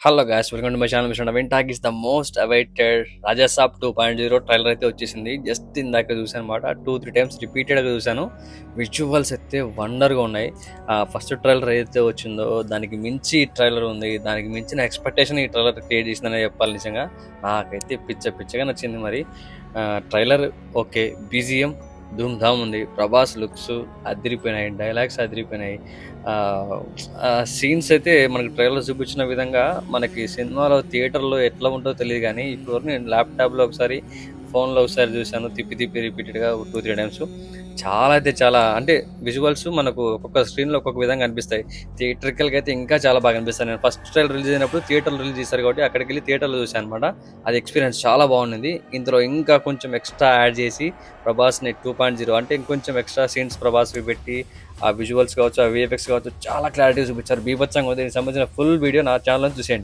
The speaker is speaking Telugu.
Hello guys, welcome to my channel. Mister Naveen talk is the most awaited Rajasaab 2.0 trailer అయితే వచ్చేసింది. జస్ట్ ఇందాక చూసాను అనమాట. 2-3 టైమ్స్ రిపీటెడ్గా చూశాను. విజువల్స్ అయితే వండర్గా ఉన్నాయి. ఫస్ట్ ట్రైలర్ ఏదైతే వచ్చిందో దానికి మించి ఈ ట్రైలర్ ఉంది. దానికి మించిన ఎక్స్పెక్టేషన్ ఈ ట్రైలర్ క్రియేట్ చేసిందనే చెప్పాలి. నిజంగా నాకైతే పిచ్చగా నచ్చింది. మరి ట్రైలర్ ఓకే, బీజిఎం ధూమ్ ధామ్ ఉంది. ప్రభాస్ లుక్స్ అదిరిపోయినాయి, డైలాగ్స్ అదిరిపోయినాయి. సీన్స్ అయితే మనకి ట్రైలర్ చూపించిన విధంగా మనకి సినిమాలో థియేటర్లో ఎట్లా ఉంటుందో తెలియదు, కానీ ఇప్పుడు నేను ల్యాప్టాప్లో ఒకసారి, ఫోన్లో ఒకసారి చూశాను. తిప్పి రిపీటెడ్గా 2-3 టైమ్స్. చాలా అయితే చాలా, అంటే విజువల్స్ మనకు ఒక్కొక్క స్క్రీన్లో ఒక్కొక్క విధంగా అనిపిస్తాయి. థియేటర్కల్గా అయితే ఇంకా చాలా బాగా అనిపిస్తాయి. నేను ఫస్ట్ ట్రైలర్ రిలీజ్ అయినప్పుడు థియేటర్లో రిలీజ్ చేశారు కాబట్టి అక్కడికి వెళ్ళి థియేటర్లో చూశాను అనమాట. అది ఎక్స్పీరియన్స్ చాలా బాగుంది. ఇందులో ఇంకా కొంచెం ఎక్స్ట్రా యాడ్ చేసి ప్రభాస్ని 2.0 అంటే ఇంకొంచెం ఎక్స్ట్రా సీన్స్ ప్రభాస్వి పెట్టి ఆ విజువల్స్ కావచ్చు, ఆ విఎఫ్ఎక్స్ కావచ్చు, చాలా క్లారిటీ చూపించారు. బీభత్సంగా ఉంది. దీనికి సంబంధించిన ఫుల్ వీడియో నా ఛానల్లో చూసేయండి.